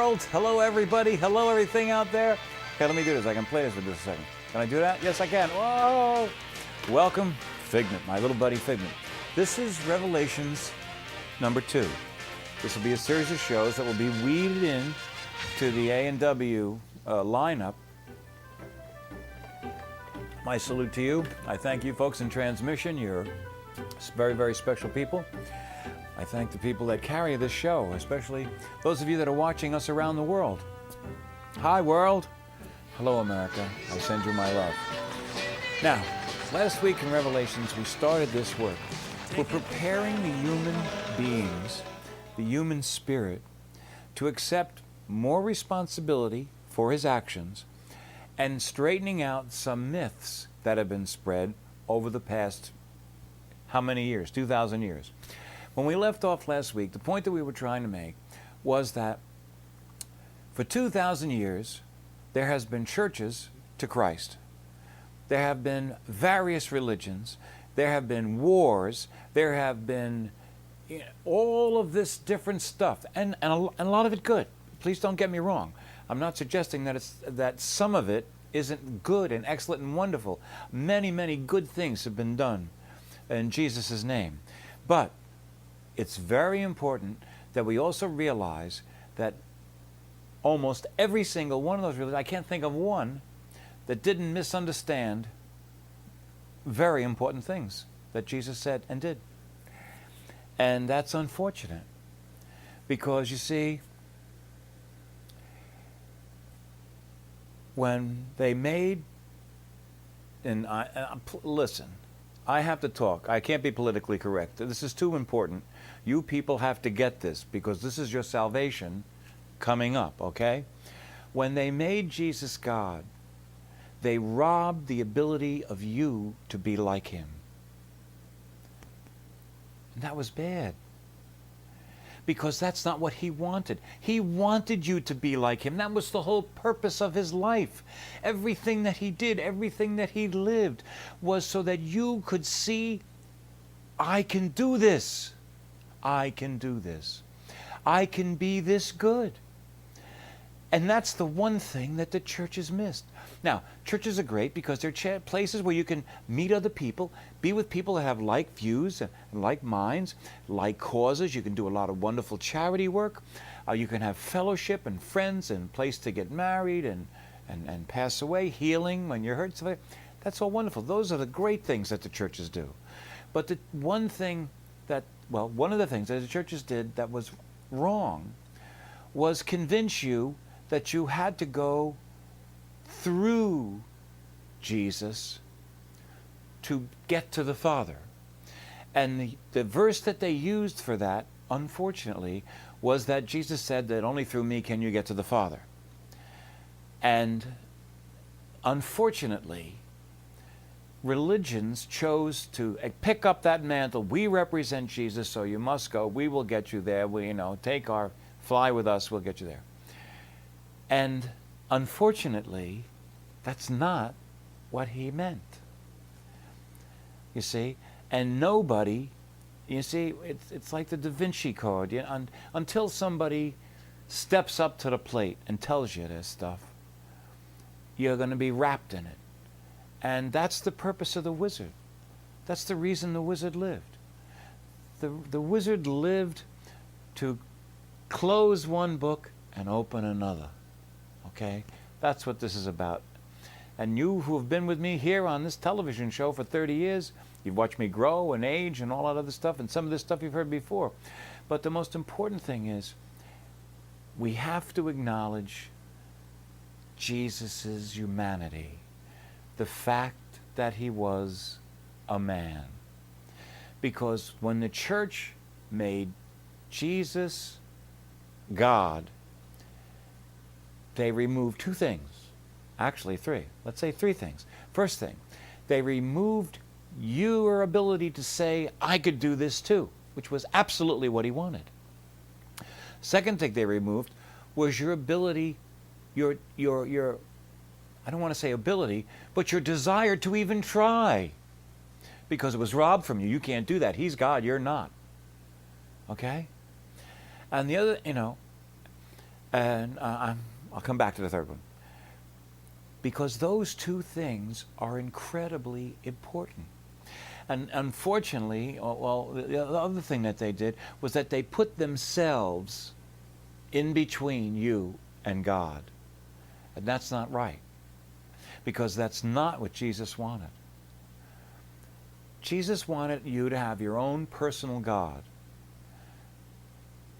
world. Hello, everybody. Hello, everything out there. Okay, let me do this. I can play this for just a second. Can I do that? Yes, I can. Whoa! Welcome, Figment, my little buddy Figment. This is Revelations number 2. This will be a series of shows that will be weeded in to the A&W lineup. My salute to you. I thank you folks in transmission. You're very, very special people. I thank the people that carry this show, especially those of you that are watching us around the world. Hi, world. Hello, America. I send you my love. Now, last week in Revelations, we started this work. We're preparing the human beings, the human spirit, to accept more responsibility for his actions and straightening out some myths that have been spread over the past, how many years? 2,000 years. When we left off last week, the point that we were trying to make was that for 2,000 years, there has been churches to Christ. There have been various religions. There have been wars. There have been all of this different stuff, and a lot of it good. Please don't get me wrong. I'm not suggesting that some of it isn't good and excellent and wonderful. Many, many good things have been done in Jesus' name. But it's very important that we also realize that almost every single one of those religions, I can't think of one that didn't misunderstand very important things that Jesus said and did. And that's unfortunate because, you see, when they made, and listen, I have to talk. I can't be politically correct. This is too important. You people have to get this because this is your salvation coming up, okay? When they made Jesus God, they robbed the ability of you to be like him. And that was bad. Because that's not what he wanted. He wanted you to be like him. That was the whole purpose of his life. Everything that he did, everything that he lived was so that you could see, I can do this. I can do this. I can be this good. And that's the one thing that the church has missed. Now, churches are great because they're places where you can meet other people, be with people that have like views and like minds, like causes. You can do a lot of wonderful charity work. You can have fellowship and friends and place to get married and pass away, healing when you're hurt. That's all wonderful. Those are the great things that the churches do. But the one thing that, well, one of the things that the churches did that was wrong was convince you that you had to go through Jesus to get to the Father. And the verse that they used for that, unfortunately, was that Jesus said that only through me can you get to the Father. And unfortunately, religions chose to pick up that mantle. We represent Jesus, so you must go. We will get you there. Fly with us, we'll get you there. And unfortunately, that's not what he meant. You see? And nobody, you see, it's like the Da Vinci Code. Until somebody steps up to the plate and tells you this stuff, you're going to be wrapped in it. And that's the purpose of the wizard. That's the reason the wizard lived. The wizard lived to close one book and open another. Okay? That's what this is about. And you who have been with me here on this television show for 30 years, you've watched me grow and age and all that other stuff, and some of this stuff you've heard before. But the most important thing is we have to acknowledge Jesus' humanity, the fact that he was a man. Because when the church made Jesus God, they removed two things. Actually, three. Let's say three things. First thing, they removed your ability to say, I could do this too, which was absolutely what he wanted. Second thing they removed was your ability, your I don't want to say ability, but your desire to even try. Because it was robbed from you. You can't do that. He's God, you're not. Okay? And the other, And I'll come back to the third one. Because those two things are incredibly important. And unfortunately, well, the other thing that they did was that they put themselves in between you and God. And that's not right. Because that's not what Jesus wanted. Jesus wanted you to have your own personal God.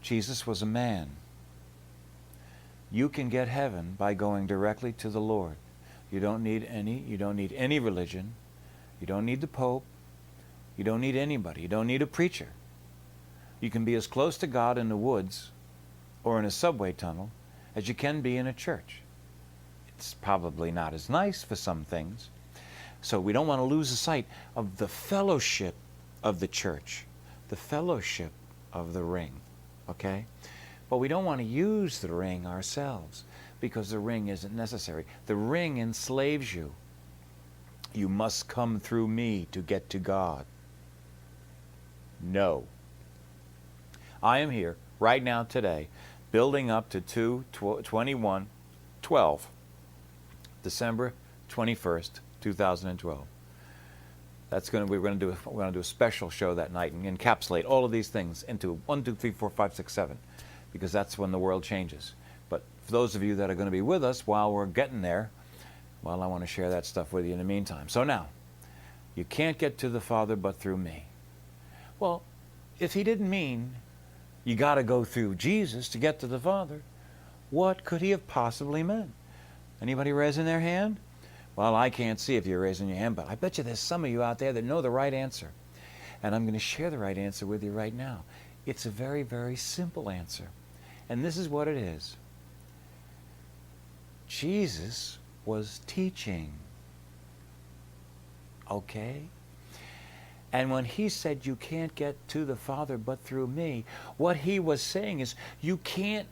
Jesus was a man. You can get heaven by going directly to the Lord. You don't need any religion. You don't need the Pope. You don't need anybody. You don't need a preacher. You can be as close to God in the woods or in a subway tunnel as you can be in a church. It's probably not as nice for some things. So we don't want to lose the sight of the fellowship of the church, the fellowship of the ring, okay? But we don't want to use the ring ourselves because the ring isn't necessary. The ring enslaves you. You must come through me to get to God. No. I am here right now today, building up to 2/21/12, December 21st, 2012. We're going to do a special show that night and encapsulate all of these things into 1, 2, 3, 4, 5, 6, 7, because that's when the world changes. But for those of you that are going to be with us while we're getting there, well, I want to share that stuff with you in the meantime. So now, you can't get to the Father but through me. Well, if he didn't mean you got to go through Jesus to get to the Father, what could he have possibly meant? Anybody raising their hand? Well, I can't see if you're raising your hand, but I bet you there's some of you out there that know the right answer. And I'm going to share the right answer with you right now. It's a very, very simple answer. And this is what it is. Jesus was teaching. Okay? And when he said you can't get to the Father but through me, what he was saying is you can't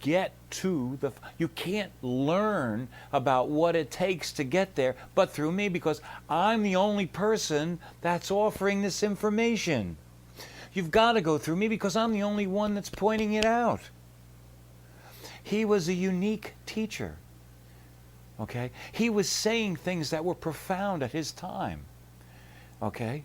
you can't learn about what it takes to get there but through me, because I'm the only person that's offering this information. You've got to go through me because I'm the only one that's pointing it out. He was a unique teacher. Okay? He was saying things that were profound at his time. Okay?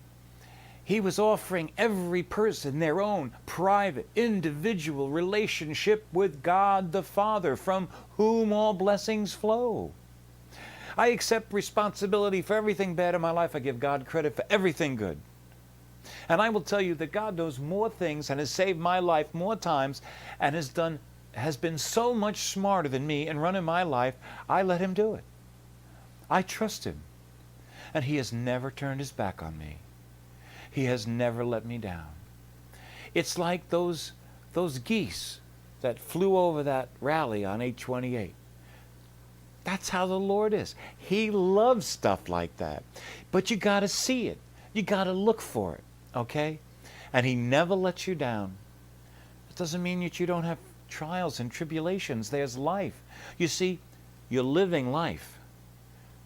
He was offering every person their own private, individual relationship with God the Father, from whom all blessings flow. I accept responsibility for everything bad in my life. I give God credit for everything good. And I will tell you that God knows more things and has saved my life more times and has been so much smarter than me in running my life. I let him do it. I trust him. And he has never turned his back on me. He has never let me down. It's like those geese that flew over that rally on 828. That's how the Lord is. He loves stuff like that. But you got to see it. You got to look for it, okay? And he never lets you down. It doesn't mean that you don't have trials and tribulations. There's life. You see, you're living life.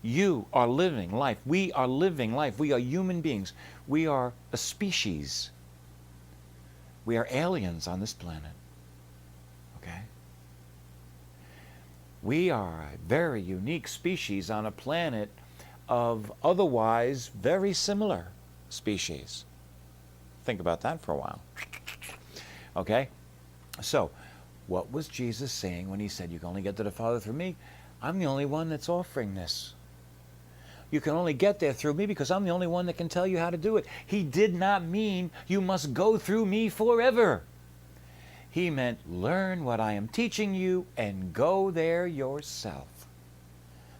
You are living life. We are living life. We are human beings. We are a species. We are aliens on this planet. Okay? We are a very unique species on a planet of otherwise very similar species. Think about that for a while. Okay? So, what was Jesus saying when he said, you can only get to the Father through me? I'm the only one that's offering this. You can only get there through me because I'm the only one that can tell you how to do it. He did not mean you must go through me forever. He meant learn what I am teaching you and go there yourself.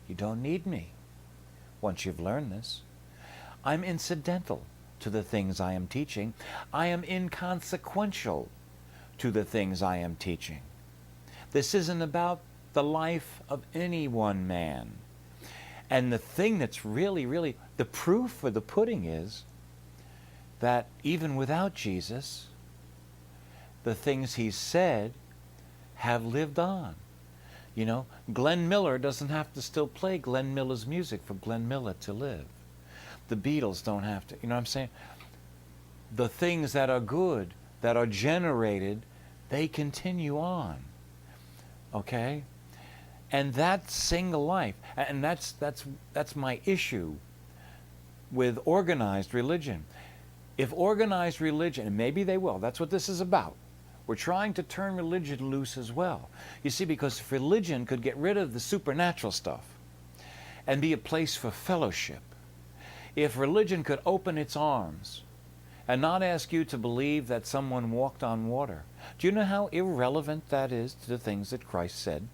You don't need me once you've learned this. I'm incidental to the things I am teaching. I am inconsequential to the things I am teaching. This isn't about the life of any one man. And the thing that's really the proof for the pudding is that even without Jesus, the things he said have lived on. You know, Glenn Miller doesn't have to still play Glenn Miller's music for Glenn Miller to live. The Beatles don't have to, you know what I'm saying? The things that are good, that are generated, they continue on. okay? And that single life, and that's my issue with organized religion. If organized religion, and maybe they will, that's what this is about. We're trying to turn religion loose as well. You see, because if religion could get rid of the supernatural stuff and be a place for fellowship, if religion could open its arms and not ask you to believe that someone walked on water, do you know how irrelevant that is to the things that Christ said?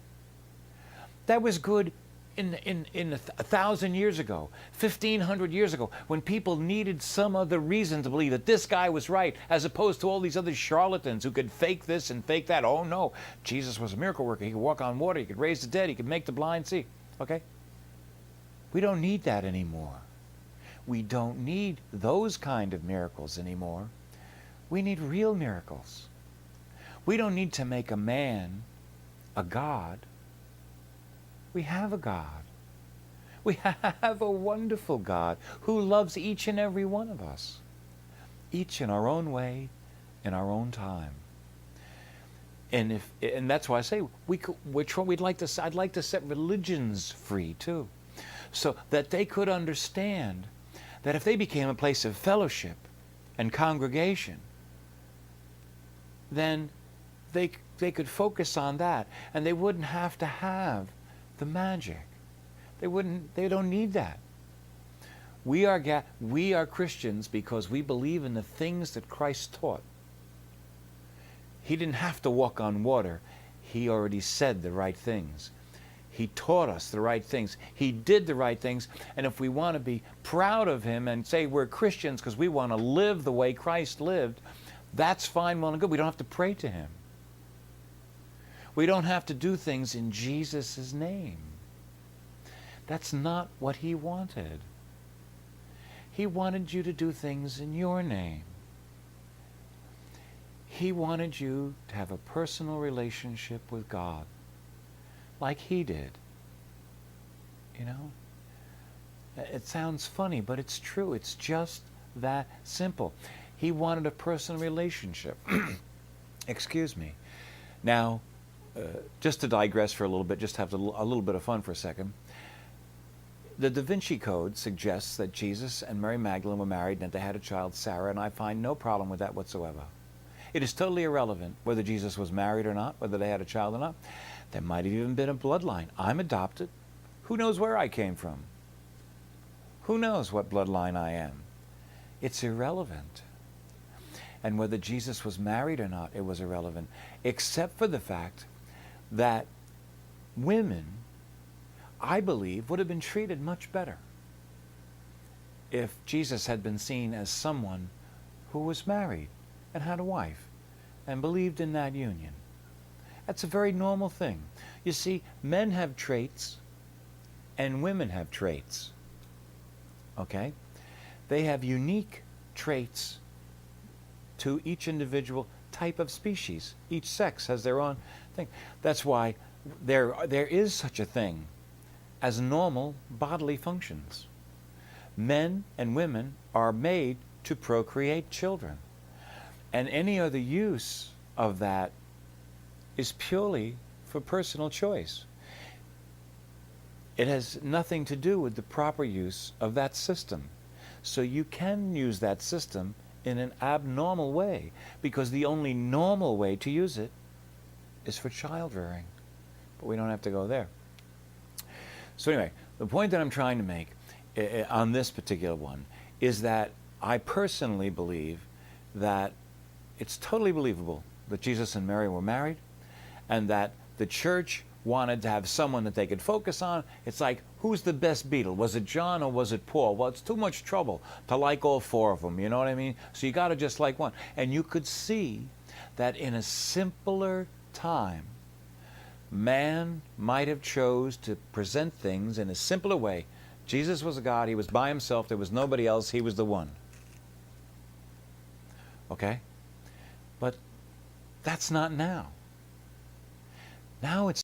That was good in 1,000 years ago, 1,500 years ago, when people needed some other reason to believe that this guy was right, as opposed to all these other charlatans who could fake this and fake that. Oh no, Jesus was a miracle worker. He could walk on water. He could raise the dead. He could make the blind see. Okay? We don't need that anymore. We don't need those kind of miracles anymore. We need real miracles. We don't need to make a man a god. We have a God. We have a wonderful God who loves each and every one of us, each in our own way, in our own time. And that's why I say I'd like to set religions free too, so that they could understand that if they became a place of fellowship and congregation, then they could focus on that, and they wouldn't have to have the magic. They don't need that. We are Christians because we believe in the things that Christ taught. He didn't have to walk on water. He already said the right things. He taught us the right things. He did the right things. And if we want to be proud of him and say we're Christians because we want to live the way Christ lived, that's fine, well and good. We don't have to pray to him. We don't have to do things in Jesus' name. That's not what he wanted. He wanted you to do things in your name. He wanted you to have a personal relationship with God, like he did. You know? It sounds funny, but it's true. It's just that simple. He wanted a personal relationship. Excuse me. Now, just to digress for a little bit, just have a little bit of fun for a second. The Da Vinci Code suggests that Jesus and Mary Magdalene were married and that they had a child, Sarah, and I find no problem with that whatsoever. It is totally irrelevant whether Jesus was married or not, whether they had a child or not. There might have even been a bloodline. I'm adopted. Who knows where I came from? Who knows what bloodline I am? It's irrelevant. And whether Jesus was married or not, it was irrelevant, except for the fact that women, I believe, would have been treated much better if Jesus had been seen as someone who was married and had a wife and believed in that union. That's a very normal thing. You see, men have traits and women have traits. Okay? They have unique traits to each individual type of species. Each sex has their own thing. That's why there is such a thing as normal bodily functions. Men and women are made to procreate children. And any other use of that is purely for personal choice. It has nothing to do with the proper use of that system. So you can use that system in an abnormal way, because the only normal way to use it is for child rearing. But we don't have to go there. So anyway, the point that I'm trying to make on this particular one is that I personally believe that it's totally believable that Jesus and Mary were married, and that the church wanted to have someone that they could focus on. It's like, who's the best Beatle? Was it John or was it Paul? Well, it's too much trouble to like all four of them, you know what I mean? So you got to just like one. And you could see that in a simpler time, man might have chose to present things in a simpler way. Jesus was a God. He was by himself. There was nobody else. He was the one. Okay? But that's not now. Now it's